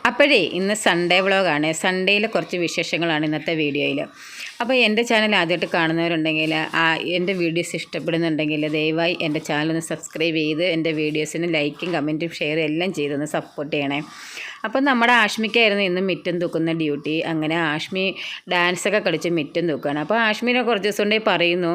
അപ്പോഴേ ഇന്ന് സൺഡേ വ്ളോഗാണ്. സൺഡേയിലെ കുറച്ച് വിശേഷങ്ങളാണ് ഇന്നത്തെ വീഡിയോയിൽ. അപ്പോൾ എൻ്റെ ചാനൽ ആദ്യമായിട്ട് കാണുന്നവരുണ്ടെങ്കിൽ എൻ്റെ വീഡിയോസ് ഇഷ്ടപ്പെടുന്നുണ്ടെങ്കിൽ ദയവായി എൻ്റെ ചാനൽ ഒന്ന് സബ്സ്ക്രൈബ് ചെയ്ത് എൻ്റെ വീഡിയോസിന് ലൈക്കും കമൻറ്റും ഷെയർ എല്ലാം ചെയ്തൊന്ന് സപ്പോർട്ട് ചെയ്യണേ. അപ്പോൾ നമ്മുടെ ആഷ്മിക്കായിരുന്നു ഇന്ന് മിറ്റം തൂക്കുന്ന ഡ്യൂട്ടി. അങ്ങനെ ആഷ്മി ഡാൻസൊക്കെ കളിച്ച് മിറ്റം തൂക്കുകയാണ്. അപ്പോൾ ആഷ്മിനെ കുറച്ച് ദിവസം കൊണ്ടേ പറയുന്നു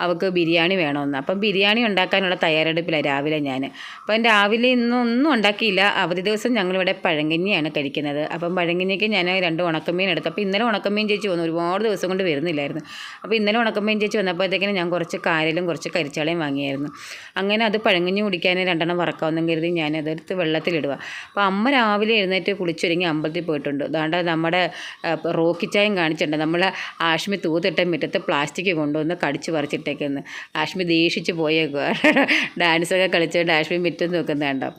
അവൾക്ക് ബിരിയാണി വേണമെന്ന്. അപ്പം ബിരിയാണി ഉണ്ടാക്കാനുള്ള തയ്യാറെടുപ്പിലാണ് രാവിലെ ഞാൻ. അപ്പം രാവിലെ ഇന്നൊന്നും ഉണ്ടാക്കിയില്ല. അവധി ദിവസം ഞങ്ങളിവിടെ പഴങ്കഞ്ഞിയാണ് കഴിക്കുന്നത്. അപ്പം പഴങ്കഞ്ഞിക്ക് ഞാൻ 2 ഉണക്കമീൻ എടുത്തു. അപ്പോൾ ഇന്നലെ ഉണക്കമീൻ ചേച്ചി വന്നു, ഒരുപാട് ദിവസം കൊണ്ട് വരുന്നില്ലായിരുന്നു. അപ്പോൾ ഇന്നലെ ഉണക്കമീൻ ചേച്ചി വന്നപ്പോഴത്തേക്കിനും ഞാൻ കുറച്ച് കാരലും കുറച്ച് കരിച്ചാളയും വാങ്ങിയായിരുന്നു. അങ്ങനെ അത് പഴങ്കഞ്ഞി കുടിക്കാൻ 2 വറക്കാമെന്നും കരുതി ഞാൻ അതെടുത്ത് വെള്ളത്തിലിടുക. അപ്പോൾ അമ്മ രാവിലെ എഴുന്നേറ്റ് കുളിച്ചൊരുങ്ങി അമ്പലത്തിൽ പോയിട്ടുണ്ട്. അതാണ്ട് നമ്മുടെ റോക്കിച്ചായം കാണിച്ചിട്ടുണ്ട്. നമ്മൾ ആഷ്മി തൂത്തിട്ട മുറ്റത്ത് പ്ലാസ്റ്റിക് കൊണ്ടുവന്ന് കടിച്ച് പറിച്ചിട്ടേക്കെന്ന്. ആഷ്മി ദേഷിച്ച് പോയേക്കുക. ഡാൻസൊക്കെ കളിച്ചുകൊണ്ട് ആഷ്മി മുറ്റം തൂക്കുന്നുണ്ടോ.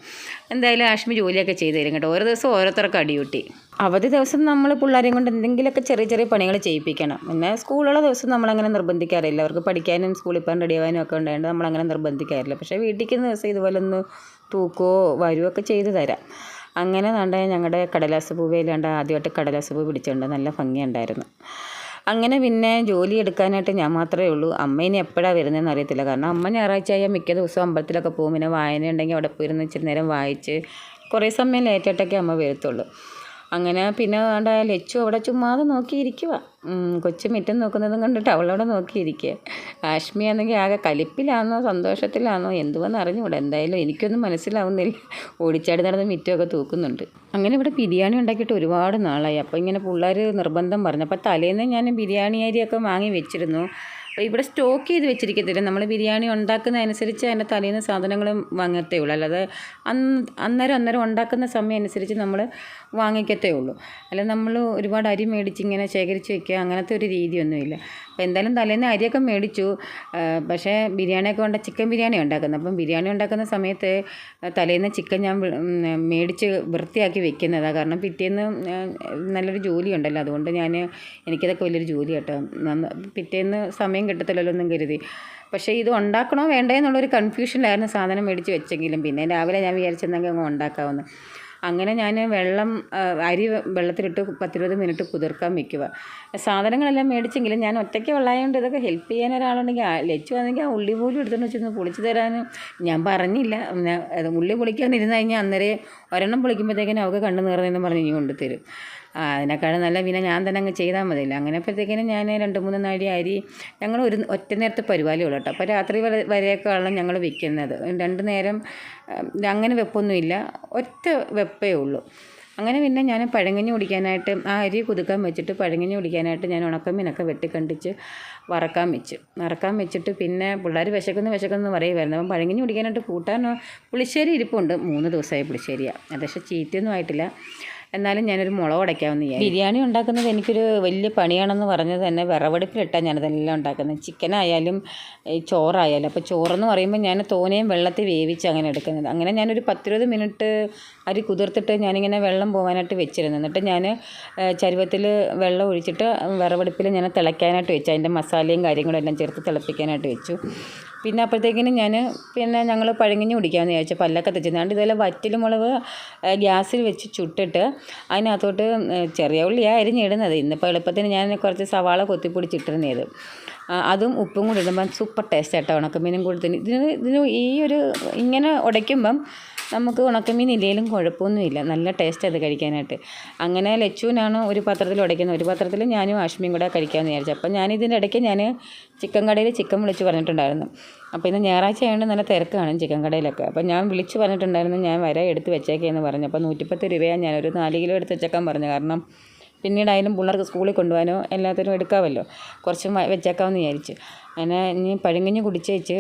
എന്തായാലും ആഷ്മി ജോലിയൊക്കെ ചെയ്ത് തരും കേട്ടോ. ഓരോ ദിവസം ഓരോരുത്തർക്ക് അടിയൂട്ടി. അവധി ദിവസം നമ്മൾ പിള്ളേരെയും കൊണ്ട് എന്തെങ്കിലുമൊക്കെ ചെറിയ ചെറിയ പണികൾ ചെയ്യിപ്പിക്കണം. പിന്നെ സ്കൂളുള്ള ദിവസം നമ്മളങ്ങനെ നിർബന്ധിക്കാറില്ല. അവർക്ക് പഠിക്കാനും സ്കൂളിൽ പോകാൻ റെഡിയാവാനും ഒക്കെ ഉണ്ടായത് നമ്മളങ്ങനെ നിർബന്ധിക്കാറില്ല. പക്ഷേ വീട്ടിലിരിക്കുന്ന ദിവസം ഇതുപോലെ ഒന്ന് തൂക്കുകയോ വരുകയോ ഒക്കെ ചെയ്തു തരാം. അങ്ങനെ കണ്ട ഞങ്ങളുടെ കടലാസ് പൂവയിലാണ്ട് ആദ്യമായിട്ട് കടലാസ് പൂ പിടിച്ചിട്ടുണ്ട്. നല്ല ഭംഗിയുണ്ടായിരുന്നു. അങ്ങനെ പിന്നെ ജോലി എടുക്കാനായിട്ട് ഞാൻ മാത്രമേ ഉള്ളൂ. അമ്മ ഇനി എപ്പോഴാണ് വരുന്നതെന്ന് അറിയത്തില്ല. കാരണം അമ്മ ഞായറാഴ്ച ആയാൽ മിക്ക ദിവസവും അമ്പലത്തിലൊക്കെ പോകും. പിന്നെ വായന ഉണ്ടെങ്കിൽ അവിടെ പോയിരുന്ന് ഇച്ചിരി നേരം വായിച്ച് കുറേ സമയം ലേറ്റായിട്ടൊക്കെ അമ്മ വരത്തുള്ളൂ. അങ്ങനെ പിന്നെ വേണ്ട ലച്ചു അവിടെ ചുമ്മാതെ നോക്കിയിരിക്കുക. കൊച്ചു മിറ്റം നോക്കുന്നതും കണ്ടിട്ട് അവളവിടെ നോക്കിയിരിക്കുക. ആഷ്മി ആണെങ്കിൽ ആകെ കലിപ്പിലാണോ സന്തോഷത്തിലാണോ എന്തുവെന്ന് അറിഞ്ഞുകൂടെ. എന്തായാലും എനിക്കൊന്നും മനസ്സിലാവുന്നില്ല. ഓടിച്ചാടി നടന്ന് മിറ്റമൊക്കെ തൂക്കുന്നുണ്ട്. അങ്ങനെ ഇവിടെ ബിരിയാണി ഉണ്ടാക്കിയിട്ട് ഒരുപാട് നാളായി. അപ്പോൾ ഇങ്ങനെ പിള്ളേർ നിർബന്ധം പറഞ്ഞു. അപ്പോൾ തലേന്ന് ഞാൻ ബിരിയാണി അരിയൊക്കെ വാങ്ങി വെച്ചിരുന്നു. അപ്പോൾ ഇവിടെ സ്റ്റോക്ക് ചെയ്ത് വെച്ചിരിക്കത്തില്ല. നമ്മൾ ബിരിയാണി ഉണ്ടാക്കുന്നതനുസരിച്ച് അതിൻ്റെ തലേന്ന് സാധനങ്ങളും വാങ്ങത്തേ ഉള്ളൂ. അല്ലാതെ അന്നേരം ഉണ്ടാക്കുന്ന സമയം അനുസരിച്ച് നമ്മൾ വാങ്ങിക്കത്തേ ഉള്ളൂ. അല്ല നമ്മൾ ഒരുപാട് അരി മേടിച്ച് ഇങ്ങനെ ശേഖരിച്ച് വെക്കുക അങ്ങനത്തെ ഒരു രീതിയൊന്നുമില്ല. അപ്പോൾ എന്തായാലും തലേന്ന് അരിയൊക്കെ മേടിച്ചു. പക്ഷേ ബിരിയാണിയൊക്കെ ചിക്കൻ ബിരിയാണി ഉണ്ടാക്കുന്നത്. അപ്പം ബിരിയാണി ഉണ്ടാക്കുന്ന സമയത്ത് തലേന്ന് ചിക്കൻ ഞാൻ മേടിച്ച് വൃത്തിയാക്കി വെക്കുന്നതാണ്. കാരണം പിറ്റേന്ന് നല്ലൊരു ജോലി ഉണ്ടല്ലോ. അതുകൊണ്ട് എനിക്കതൊക്കെ വലിയൊരു ജോലി കേട്ടോ. പിറ്റേന്ന് സമയം കിട്ടത്തില്ലല്ലോ എന്നും കരുതി. പക്ഷേ ഇത് ഉണ്ടാക്കണോ വേണ്ടേ എന്നുള്ളൊരു കൺഫ്യൂഷനിലായിരുന്നു സാധനം മേടിച്ച് വെച്ചെങ്കിലും. പിന്നെ രാവിലെ ഞാൻ വിചാരിച്ചെന്നെങ്കിൽ അങ്ങ് ഉണ്ടാക്കാമെന്ന്. അങ്ങനെ ഞാൻ അരി വെള്ളത്തിലിട്ട് 10-20 മിനിറ്റ് കുതിർക്കാൻ വെക്കുക. സാധനങ്ങളെല്ലാം മേടിച്ചെങ്കിലും ഞാൻ ഒറ്റയ്ക്ക് വെള്ളമായതുകൊണ്ട് ഇതൊക്കെ ഹെൽപ്പ് ചെയ്യാൻ ഒരാളുണ്ടെങ്കിൽ ലച്ചു ആണെങ്കിൽ ആ ഉള്ളി പോലും എടുത്തുകൊണ്ട് വെച്ചൊന്ന് പൊളിച്ച് തരാനും ഞാൻ പറഞ്ഞില്ല. ഉള്ളി പൊളിക്കാനിരുന്ന് കഴിഞ്ഞാൽ അന്നേരം ഒരെണ്ണം പൊളിക്കുമ്പോഴത്തേക്കിനും അവൾക്ക് കണ്ണ് നിറഞ്ഞെന്ന് പറഞ്ഞ് ഇനി കൊണ്ടുതരും. അതിനേക്കാളും നല്ല പിന്നെ ഞാൻ തന്നെ അങ്ങ് ചെയ്താൽ മതിയില്ല. അങ്ങനെ അപ്പോഴത്തേക്കിനും ഞാൻ 2-3 നാഴി അരി ഞങ്ങൾ ഒറ്റ നേരത്തെ പരിപാടി ഉള്ളൂ കേട്ടോ. അപ്പോൾ രാത്രി വരെയൊക്കെയാണ് ഞങ്ങൾ വെക്കുന്നത്. 2 നേരം അങ്ങനെ വെപ്പൊന്നുമില്ല, ഒറ്റ വെപ്പേ ഉള്ളൂ. അങ്ങനെ പിന്നെ ഞാൻ പഴങ്കഞ്ഞി കുടിക്കാനായിട്ട് ആ അരി കുതുക്കാൻ വെച്ചിട്ട് പഴങ്കഞ്ഞി കുടിക്കാനായിട്ട് ഞാൻ ഉണക്കമീനൊക്കെ വെട്ടിക്കണ്ടിച്ച് വറക്കാൻ വെച്ചിട്ട് പിന്നെ പിള്ളേർ വിശക്കുന്നു പറയുമായിരുന്നു. അപ്പം പഴങ്കഞ്ഞി കുടിക്കാനായിട്ട് കൂട്ടാൻ പുളിശ്ശേരി ഇരിപ്പുണ്ട്. 3 ദിവസമായി പുളിശ്ശേരിയാണ്. അത് പക്ഷേ ചീത്തയൊന്നും ആയിട്ടില്ല. എന്നാലും ഞാനൊരു മുളക് ഉടയ്ക്കാമെന്ന് വിചാരിച്ചു. ബിരിയാണി ഉണ്ടാക്കുന്നത് എനിക്കൊരു വലിയ പണിയാണെന്ന് പറഞ്ഞത് തന്നെ വിറവടുപ്പിലിട്ടാണ് ഞാനതെല്ലാം ഉണ്ടാക്കുന്നത്. ചിക്കനായാലും ചോറായാലും. അപ്പോൾ ചോറെന്ന് പറയുമ്പോൾ ഞാൻ തോനെയും വെള്ളത്തിൽ വേവിച്ച് അങ്ങനെ എടുക്കുന്നത്. അങ്ങനെ ഞാനൊരു 10-20 മിനിറ്റ് അരി കുതിർത്തിട്ട് ഞാനിങ്ങനെ വെള്ളം പോകാനായിട്ട് വെച്ചിരുന്നു. എന്നിട്ട് ഞാൻ ചരുവത്തിൽ വെള്ളം ഒഴിച്ചിട്ട് വിറവടുപ്പിൽ ഞാൻ തിളയ്ക്കാനായിട്ട് വെച്ചു. അതിൻ്റെ മസാലയും കാര്യങ്ങളും എല്ലാം ചേർത്ത് തിളപ്പിക്കാനായിട്ട് വെച്ചു. പിന്നെ അപ്പോഴത്തേക്കിനും ഞങ്ങൾ പഴങ്കഞ്ഞി കുടിക്കാമെന്ന് വിചാരിച്ചു. പല്ലൊക്കെ തെച്ചിരുന്നാണ്ട് ഇതുപോലെ വറ്റൽമുളക് ഗ്യാസിൽ വെച്ച് ചുട്ടിട്ട് അതിനകത്തോട്ട് ചെറിയ ഉള്ളിയാണ് അരിഞ്ഞിടുന്നത്. ഇന്നിപ്പോൾ എളുപ്പത്തിന് ഞാൻ കുറച്ച് സവാള കൊത്തിപ്പൊടിച്ചിട്ടിരുന്നത്. അതും ഉപ്പും കൂടി ഇടുമ്പം സൂപ്പർ ടേസ്റ്റ് ആട്ടോ. ഉണക്കമീനും കൂടി ഇതിന് ഇങ്ങനെ ഉടയ്ക്കുമ്പം നമുക്ക് ഉണക്കമീൻ ഇല്ലെങ്കിലും കുഴപ്പമൊന്നുമില്ല. നല്ല ടേസ്റ്റ് അത് കഴിക്കാനായിട്ട്. അങ്ങനെ ലച്ചുവിനാണ് ഒരു പാത്രത്തിൽ ഉടയ്ക്കുന്നത്. ഒരു പാത്രത്തിൽ ഞാനും ആഷ്മിയും കൂടെ കഴിക്കാമെന്ന് വിചാരിച്ചു. അപ്പം ഇതിൻ്റെ ഇടയ്ക്ക് ഞാൻ ചിക്കൻ കടയിൽ ചിക്കൻ വിളിച്ച് പറഞ്ഞിട്ടുണ്ടായിരുന്നു. അപ്പോൾ ഇന്ന് ഞായറാഴ്ച ആയതുകൊണ്ട് നല്ല തിരക്ക് കാണും ചിക്കൻ കടയിലൊക്കെ. അപ്പോൾ ഞാൻ വിളിച്ച് പറഞ്ഞിട്ടുണ്ടായിരുന്നു ഞാൻ എടുത്ത് വെച്ചേക്കെന്ന് പറഞ്ഞു. അപ്പോൾ 110 രൂപയാണ്. ഞാനൊരു 4 കിലോ എടുത്ത് വെച്ചേക്കാൻ പറഞ്ഞു. കാരണം പിന്നീടായാലും പിള്ളേർക്ക് സ്കൂളിൽ കൊണ്ടുപോകാനോ എല്ലാത്തിനും എടുക്കാമല്ലോ. കുറച്ച് വെച്ചേക്കാമെന്ന് വിചാരിച്ചു. അങ്ങനെ ഇനി പഴങ്കഞ്ഞി കുടിച്ചേച്ച്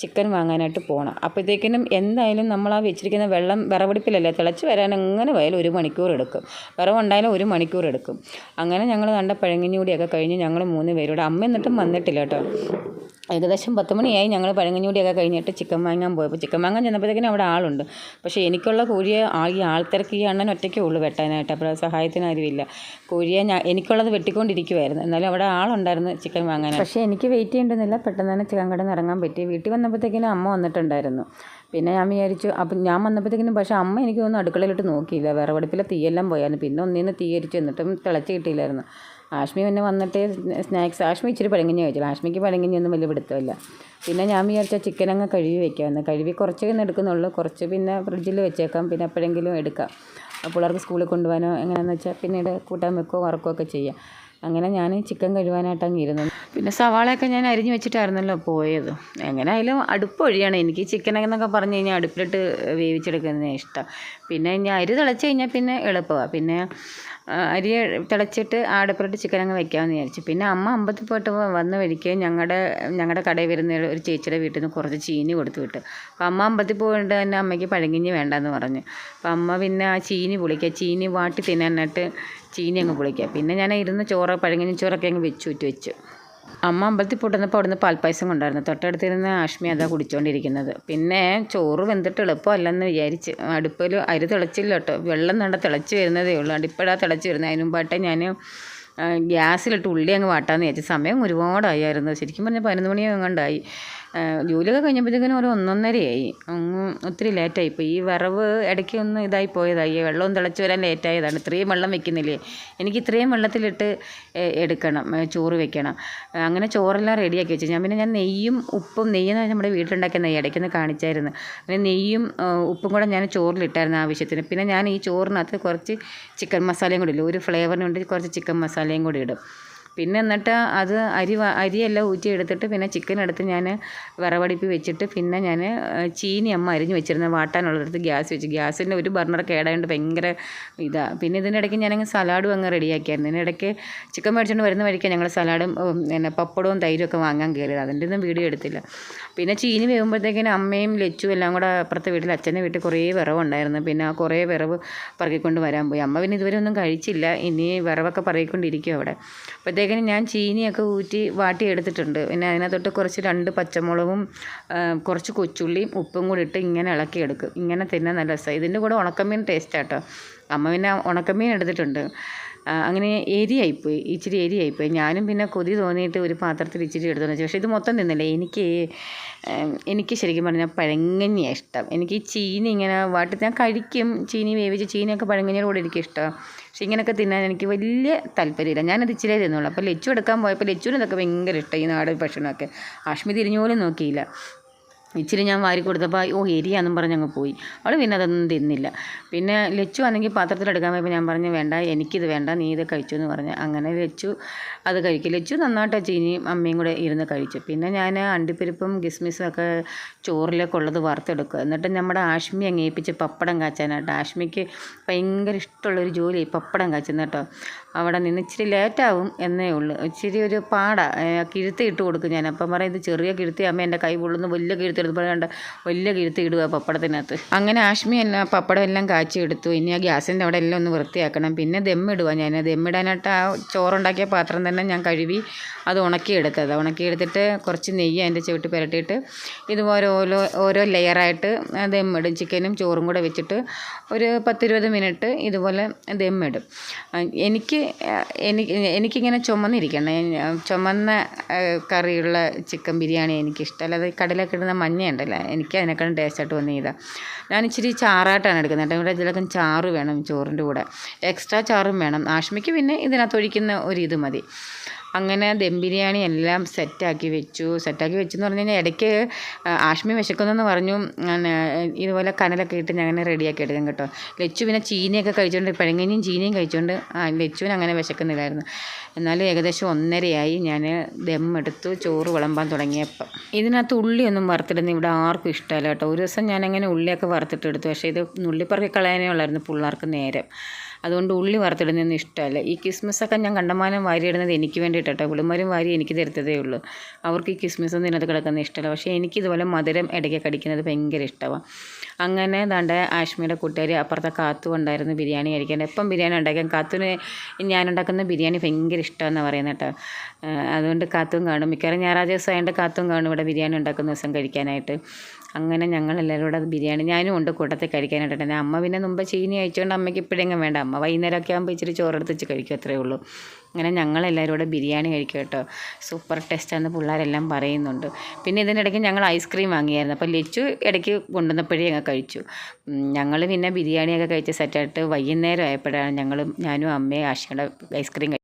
ചിക്കൻ വാങ്ങാനായിട്ട് പോകണം. അപ്പോഴത്തേക്കിനും എന്തായാലും നമ്മൾ ആ വെച്ചിരിക്കുന്ന വെള്ളം വിറവടുപ്പിലല്ലേ തിളച്ച് വരാൻ എങ്ങനെ പോയാലും 1 മണിക്കൂർ എടുക്കും. വിറവുണ്ടായാലും 1 മണിക്കൂർ എടുക്കും. അങ്ങനെ ഞങ്ങൾ കണ്ട പഴങ്കഞ്ഞി കൂടിയൊക്കെ കഴിഞ്ഞ് ഞങ്ങൾ 3 പേരോട് അമ്മ എന്നിട്ടും വന്നിട്ടില്ല കേട്ടോ. ഏകദേശം 10 മണിയായി. ഞങ്ങൾ പഴങ്കഞ്ഞി കൂടിയൊക്കെ കഴിഞ്ഞിട്ട് ചിക്കൻ വാങ്ങാൻ പോയപ്പോൾ ചിക്കൻ വാങ്ങാൻ ചെന്നപ്പോഴത്തേക്കിനും അവിടെ ആളുണ്ട്. പക്ഷേ എനിക്കുള്ള കോഴിയെ ഈ ആൾത്തിരക്ക് ഈ അണ്ണൻ ഒറ്റയ്ക്കേ ഉള്ളൂ വെട്ടാനായിട്ട്. അപ്പോൾ സഹായത്തിന് ആരുമില്ല. കോഴിയെ എനിക്കുള്ളത് വെട്ടിക്കൊണ്ടിരിക്കുമായിരുന്നു. എന്നാലും അവിടെ ആളുണ്ടായിരുന്നു ചിക്കൻ വാങ്ങാനായിട്ട്. പക്ഷേ എനിക്ക് വെയിറ്റ് ചെയ്യേണ്ടുന്നില്ല. പെട്ടെന്ന് തന്നെ ചിക്കൻ കടയിൽ നിന്ന് ഇറങ്ങാൻ പറ്റി. വീട്ടിൽ വന്നപ്പോഴത്തേക്കിനും അമ്മ വന്നിട്ടുണ്ടായിരുന്നു. പിന്നെ ഞാൻ വിചാരിച്ചു, അപ്പം ഞാൻ വന്നപ്പോഴത്തേക്കിനും പക്ഷേ അമ്മ എനിക്ക് തോന്നുന്നു അടുക്കളയിലിട്ട് നോക്കിയില്ല, വിറവടുപ്പിലെ തീയെല്ലാം പോയായിരുന്നു. പിന്നെ ഒന്നിന്ന് തീ കരിച്ചു, എന്നിട്ടും തിളച്ച് കിട്ടിയില്ലായിരുന്നു. ആഷ്മി പിന്നെ വന്നിട്ട് സ്നാക്സ്, ആഷ്മി ഇച്ചിരി പഴങ്കഞ്ഞി കഴിച്ചില്ല, ആഷ്മിക്ക് പഴങ്കഞ്ഞിയൊന്നും വലിയ പിടുത്തമില്ല. പിന്നെ ഞാൻ വിചാരിച്ച ചിക്കൻ അങ്ങ് കഴുകി വെക്കാമെന്ന്. കഴുകി കുറച്ചേ എടുക്കുന്നുള്ളൂ, കുറച്ച് പിന്നെ ഫ്രിഡ്ജിൽ വെച്ചേക്കാം, പിന്നെ എപ്പോഴെങ്കിലും എടുക്കാം. പിള്ളേർക്ക് സ്കൂളിൽ കൊണ്ടുപോകാനോ എങ്ങനെയാണെന്ന് വെച്ചാൽ പിന്നീട് കൂട്ടാൻ വെക്കുകയോ വറക്കുകയൊക്കെ ചെയ്യാം. അങ്ങനെ ഞാൻ ചിക്കൻ കഴുകാനായിട്ട് അങ്ങ് ഇരുന്നു. പിന്നെ സവാളയൊക്കെ ഞാൻ അരിഞ്ഞ് വെച്ചിട്ടായിരുന്നല്ലോ പോയത്. എങ്ങനെയായാലും അടുപ്പ് ഒഴിയാണ്. എനിക്ക് ചിക്കൻ എന്നൊക്കെ പറഞ്ഞു കഴിഞ്ഞാൽ അടുപ്പിലിട്ട് വേവിച്ചെടുക്കുന്നതിന് ഇഷ്ടം. പിന്നെ ഞാൻ അരി തിളച്ച് കഴിഞ്ഞാൽ പിന്നെ എളുപ്പമാണ്. പിന്നെ അരി തിളച്ചിട്ട് ആ അടുപ്പിലിട്ട് ചിക്കൻ അങ്ങ് വെക്കാമെന്ന് വിചാരിച്ചു. പിന്നെ അമ്മ അമ്പലത്തിൽ പോയിട്ട് വന്ന വഴിക്ക് ഞങ്ങളുടെ കടയിൽ വരുന്ന ഒരു ചേച്ചിയുടെ വീട്ടിൽ നിന്ന് കുറച്ച് ചീനി കൊടുത്തു വിട്ട്. അപ്പം അമ്മ അമ്പലത്തിൽ പോയിട്ട് തന്നെ അമ്മയ്ക്ക് പഴങ്കഞ്ഞി വേണ്ടെന്ന് പറഞ്ഞു. അപ്പം അമ്മ പിന്നെ ആ ചീനി പൊളിക്കുക, ചീനി വാട്ടി തിന്നാനായിട്ട് ചീനി അങ്ങ് പൊളിക്കുക. പിന്നെ ഞാൻ ഇരുന്ന് പഴങ്കഞ്ഞി ചോറൊക്കെ അങ്ങ് വെച്ചു. അമ്മ അമ്പലത്തിൽ പോട്ടുന്നപ്പോൾ അവിടുന്ന് പാൽപ്പായസം കൊണ്ടായിരുന്നു. തൊട്ടടുത്തിരുന്ന് ആഷ്മി അതാ കുടിച്ചുകൊണ്ടിരിക്കുന്നത്. പിന്നെ ചോറ് വെന്തിട്ട് എളുപ്പമല്ലെന്ന് വിചാരിച്ച് അടുപ്പിൽ അരി തിളച്ചില്ല കേട്ടോ, വെള്ളം കണ്ട തിളച്ച് വരുന്നതേ ഉള്ളൂ. അടിപ്പഴാ തിളച്ച് വരുന്നത്. അതിന് മുമ്പായിട്ട് ഞാൻ ഗ്യാസിലിട്ട് ഉള്ളി അങ്ങ് വാട്ടാമെന്ന് വിചാരിച്ചു. സമയം ഒരുപാടായിരുന്നു, ശരിക്കും പറഞ്ഞാൽ 11 മണി എങ്ങാണ്ടായി. ജോലിയൊക്കെ കഴിഞ്ഞപ്പോഴത്തേക്കിനും ഒരു 1:30 ഒത്തിരി ലേറ്റായിപ്പോയി. ഈ വിറവ് ഇടയ്ക്ക് ഒന്ന് ഇതായി പോയതായി, വെള്ളവും തിളച്ച് വരാൻ ലേറ്റായതാണ്. ഇത്രയും വെള്ളം വെക്കുന്നില്ലേ, എനിക്ക് ഇത്രയും വെള്ളത്തിലിട്ട് എടുക്കണം, ചോറ് വെക്കണം. അങ്ങനെ ചോറെല്ലാം റെഡിയാക്കി വെച്ചു. ഞാൻ നെയ്യും ഉപ്പും, നെയ്യെന്ന് നമ്മുടെ വീട്ടിലുണ്ടാക്കിയ നെയ്യ് ഇടയ്ക്കൊന്ന് കാണിച്ചായിരുന്നു. അങ്ങനെ നെയ്യും ഉപ്പും കൂടെ ഞാൻ ചോറിലിട്ടായിരുന്നു ആവശ്യത്തിന്. പിന്നെ ഞാൻ ഈ ചോറിനകത്ത് കുറച്ച് ചിക്കൻ മസാലയും കൂടി ഇല്ല, ഒരു ഫ്ലേവറിന് വേണ്ടി കുറച്ച് ചിക്കൻ മസാലയും കൂടി ഇടും. പിന്നെ എന്നിട്ട് അത് അരിയെല്ലാം ഊറ്റി എടുത്തിട്ട് പിന്നെ ചിക്കൻ എടുത്ത് ഞാൻ വിറവടുപ്പിൽ വെച്ചിട്ട് പിന്നെ ഞാൻ ചീനി അമ്മ അരിഞ്ഞ് വെച്ചിരുന്ന വാട്ടാനുള്ളടത്ത് ഗ്യാസ് വെച്ച്. ഗ്യാസിൻ്റെ ഒരു ബർണർ കേടായതുകൊണ്ട് ഭയങ്കര ഇതാണ്. പിന്നെ ഇതിൻ്റെ ഇടയ്ക്ക് ഞാനങ്ങ് സലാഡും അങ്ങ് റെഡിയാക്കിയായിരുന്നു. ഇതിനിടയ്ക്ക് ചിക്കൻ മേടിച്ചുകൊണ്ട് വരുന്ന വഴിക്ക് ഞങ്ങൾ സലാഡും പിന്നെ പപ്പടവും തൈരും ഒക്കെ വാങ്ങാൻ കയറിയത്. അതിൻ്റെ ഒന്നും വീഡിയോ എടുത്തില്ല. പിന്നെ ചീനി വേകുമ്പോഴത്തേക്കിനും അമ്മയും ലച്ചും എല്ലാം കൂടെ അപ്പുറത്തെ വീട്ടിൽ, അച്ഛൻ്റെ വീട്ടിൽ കുറേ വിറവുണ്ടായിരുന്നു. പിന്നെ ആ കുറേ വിറവ് പറക്കിക്കൊണ്ട് വരാൻ പോയി. അമ്മ പിന്നെ ഇതുവരെ ഒന്നും കഴിച്ചില്ല, ഇനി വിറവൊക്കെ പറക്കിക്കൊണ്ടിരിക്കും അവിടെ. അപ്പോഴത്തേക്കിനും ഞാൻ ചീനിയൊക്കെ ഊറ്റി വാട്ടി എടുത്തിട്ടുണ്ട്. പിന്നെ അതിനകത്തോട്ട് കുറച്ച് 2 പച്ചമുളകും കുറച്ച് കൊച്ചുള്ളിയും ഉപ്പും കൂടി ഇട്ട് ഇങ്ങനെ ഇളക്കിയെടുക്കും. ഇങ്ങനെ തിന്നാൻ നല്ല രസമാണ്. ഇതിൻ്റെ കൂടെ ഉണക്കമീൻ ടേസ്റ്റാട്ടോ. അമ്മ പിന്നെ ഉണക്കമീൻ എടുത്തിട്ടുണ്ട്. അങ്ങനെ ഇച്ചിരി എരിയായിപ്പോയി. ഞാനും പിന്നെ കൊതി തോന്നിയിട്ട് ഒരു പാത്രത്തിൽ ഇച്ചിരി എടുത്തെന്ന് വെച്ചു. പക്ഷേ ഇത് മൊത്തം തിന്നില്ല. എനിക്ക് ശരിക്കും പറഞ്ഞാൽ പഴങ്കഞ്ഞിയാണ് ഇഷ്ടം. എനിക്ക് ഈ ചീനി ഇങ്ങനെ വാട്ടി ഞാൻ കഴിക്കും, ചീനി വേവിച്ച് ചീനിയൊക്കെ പഴങ്കഞ്ഞിയുടെ കൂടെ എനിക്കിഷ്ടമാണ്. പക്ഷേ ഇങ്ങനെയൊക്കെ തിന്നാൻ എനിക്ക് വലിയ താല്പര്യമില്ല. ഞാനത് ഇച്ചിരി തിന്നുള്ളൂ. അപ്പോൾ ലച്ചു എടുക്കാൻ പോയപ്പോൾ ലച്ചുവിന് ഇതൊക്കെ ഭയങ്കര ഇഷ്ടം, ഈ നാടൻ ഭക്ഷണമൊക്കെ. ആഷ്മി തിരിഞ്ഞു പോലും നോക്കിയില്ല. ഇച്ചിരി ഞാൻ വാരി കൊടുത്തപ്പോൾ എരിയാന്നും പറഞ്ഞ് അങ്ങ് പോയി. അവൾ പിന്നെ അതൊന്നും തിന്നില്ല. പിന്നെ ലച്ചു ആണെങ്കിൽ പാത്രത്തിലെടുക്കാൻ പോയപ്പോൾ ഞാൻ പറഞ്ഞു വേണ്ട, എനിക്കിത് വേണ്ട, നീ ഇത് കഴിച്ചു എന്ന് പറഞ്ഞു. അങ്ങനെ ലച്ചു അത് കഴിക്കും. ലച്ചു നന്നായിട്ട് ചീനിയും അമ്മയും കൂടെ ഇരുന്ന് കഴിച്ചു. പിന്നെ ഞാൻ അണ്ടിപ്പരിപ്പും കിസ്മിസും ഒക്കെ ചോറിലേക്ക് ഉള്ളത് വറുത്തെടുക്കുക. എന്നിട്ട് നമ്മുടെ ആഷ്മി അങ്ങ് ഏൽപ്പിച്ച് പപ്പടം കാച്ചാനായിട്ട്. ആഷ്മിക്ക് ഭയങ്കര ഇഷ്ടമുള്ളൊരു ജോലി പപ്പടം കാച്ചുന്ന കേട്ടോ. അവിടെ നിന്ന് ഇച്ചിരി ലേറ്റാവും എന്നേ ഉള്ളൂ, ഇച്ചിരി ഒരു കിഴുത്തി ഇട്ട് കൊടുക്കും ഞാൻ. അപ്പം പറയും ഇത് ചെറിയ കിഴുത്തി അമ്മ, എൻ്റെ കൈ പൊള്ളുന്നു, വലിയ കിഴുത്തി എടുത്തപ്പോൾ കണ്ട വലിയ കിഴുത്തി ഇടുക പപ്പടത്തിനകത്ത്. അങ്ങനെ ആഷ്മി എല്ലാം പപ്പടം എല്ലാം കാച്ചി എടുത്തു. ഇനി ആ ഗ്യാസിൻ്റെ അവിടെ എല്ലാം ഒന്ന് വൃത്തിയാക്കണം. പിന്നെ ദമ്മിടുക. ഞാൻ ദമ്മിടാനായിട്ട് ആ ചോറുണ്ടാക്കിയ പാത്രം തന്നെ ഞാൻ കഴുകി അത് ഉണക്കിയെടുത്തിട്ട് കുറച്ച് നെയ്യ് അതിൻ്റെ ചവിട്ടി പുരട്ടിയിട്ട് ഇതുപോലെ ഓരോ ലെയറായിട്ട് ദമ്മിടും. ചിക്കനും ചോറും കൂടെ വെച്ചിട്ട് ഒരു 10-20 മിനിറ്റ് ഇതുപോലെ ദമ്മിടും. എനിക്കിങ്ങനെ ചുമന്ന കറിയുള്ള ചിക്കൻ ബിരിയാണി എനിക്കിഷ്ടം. അല്ലാതെ കടലൊക്കെ ഇടുന്ന മഞ്ഞയുണ്ടല്ലോ, എനിക്ക് അതിനേക്കാളും ടേസ്റ്റായിട്ട് തോന്നിയതാണ്. ഞാൻ ഇച്ചിരി ചാറായിട്ടാണ് എടുക്കുന്നത്. ഇവിടെ ഇതിലൊക്കെ ചാറ് വേണം, ചോറിൻ്റെ കൂടെ എക്സ്ട്രാ ചാറും വേണം. ആഷ്മിക്ക് പിന്നെ ഇതിനകത്ത് ഒഴിക്കുന്ന ഒരിത് മതി. അങ്ങനെ ദം ബിരിയാണി എല്ലാം സെറ്റാക്കി വെച്ചെന്ന് പറഞ്ഞു കഴിഞ്ഞാൽ ഇടയ്ക്ക് ആഷ്മി വിശക്കുന്നെന്ന് പറഞ്ഞു. ഇതുപോലെ കനലൊക്കെ ഇട്ട് ഞാൻ അങ്ങനെ റെഡിയാക്കി എടുക്കാം കേട്ടോ. ലച്ചു പിന്നെ ചീനിയൊക്കെ കഴിച്ചുകൊണ്ട്, പഴങ്കഞ്ഞിയും ചീനിയും കഴിച്ചുകൊണ്ട് ലച്ചുവിന് അങ്ങനെ വിശക്കുന്നില്ലായിരുന്നു. എന്നാലും ഏകദേശം 1:30 ഞാൻ ദമ്മെടുത്തു ചോറ് വിളമ്പാൻ തുടങ്ങിയപ്പോൾ. ഇതിനകത്ത് ഉള്ളിയൊന്നും വറുത്തിടുന്ന ഇവിടെ ആർക്കും ഇഷ്ടമല്ല കേട്ടോ. ഒരു ദിവസം ഞാനങ്ങനെ ഉള്ളിയൊക്കെ വറുത്തിട്ടെടുത്തു. പക്ഷേ ഇത് നുള്ളിപ്പറക്കി കളയാനേ ഉള്ളായിരുന്നു പിള്ളേർക്ക് നേരം. അതുകൊണ്ട് ഉള്ളി വറുത്തിടുന്നതൊന്നും ഇഷ്ടമല്ല. ഈ കിസ്മിസൊക്കെ ഞാൻ കണ്ടമാനം വാരിയിടുന്നത് എനിക്ക് വേണ്ടിയിട്ടോ. പിള്ളമാരും വാരി എനിക്ക് തരുത്തതേ ഉള്ളൂ. അവർക്ക് ഈ കിസ്മിസൊന്നും ഇതിനകത്ത് കിടക്കുന്നത് ഇഷ്ടമല്ല. പക്ഷേ എനിക്കിതുപോലെ മധുരം ഇടയ്ക്ക് കടിക്കുന്നത് ഭയങ്കര ഇഷ്ടമാണ്. അങ്ങനെ ദാണ്ടെ ആഷ്മിയുടെ കൂട്ടുകാർ അപ്പുറത്തെ കാത്തു ഉണ്ടായിരുന്നു ബിരിയാണി കഴിക്കാൻ. എപ്പം ബിരിയാണി ഉണ്ടാക്കാൻ കാത്തുവിന് ഞാനുണ്ടാക്കുന്ന ബിരിയാണി ഭയങ്കര ഇഷ്ടമെന്നാണ് പറയുന്നത് കേട്ടോ. അതുകൊണ്ട് കാത്തും കാണും. മിക്കവാറും ഞായറാഴ്ച ദിവസം ആയതുകൊണ്ട് കാത്തും കാണും ഇവിടെ ബിരിയാണി ഉണ്ടാക്കുന്ന ദിവസം കഴിക്കാനായിട്ട്. അങ്ങനെ ഞങ്ങൾ എല്ലാവരും കൂടെ അത് ബിരിയാണി ഞാനും ഉണ്ട് കൂട്ടത്തിൽ കഴിക്കാനായിട്ട്. അമ്മ പിന്നെ മുമ്പ് ചീനി കഴിച്ചുകൊണ്ട് അമ്മയ്ക്ക് ഇപ്പോഴെങ്കിലും വേണ്ട. അമ്മ വൈകുന്നേരമൊക്കെ ആകുമ്പോൾ ഇച്ചിരി ചോറെടുത്ത് വെച്ച് കഴിക്കും, അത്രയേ ഉള്ളൂ. അങ്ങനെ ഞങ്ങളെല്ലാവരും കൂടെ ബിരിയാണി കഴിക്കും കേട്ടോ. സൂപ്പർ ടേസ്റ്റാണെന്ന് പിള്ളേരെല്ലാം പറയുന്നുണ്ട്. പിന്നെ ഇതിനിടയ്ക്ക് ഞങ്ങൾ ഐസ്ക്രീം വാങ്ങിയായിരുന്നു. അപ്പോൾ ലച്ചു ഇടയ്ക്ക് കൊണ്ടുവന്നപ്പോഴേ അങ്ങ് കഴിച്ചു. ഞങ്ങൾ പിന്നെ ബിരിയാണിയൊക്കെ കഴിച്ച് സെറ്റായിട്ട് വൈകുന്നേരം ആയപ്പോഴാണ് ഞാനും അമ്മയും ആശയുടെ ഐസ്ക്രീം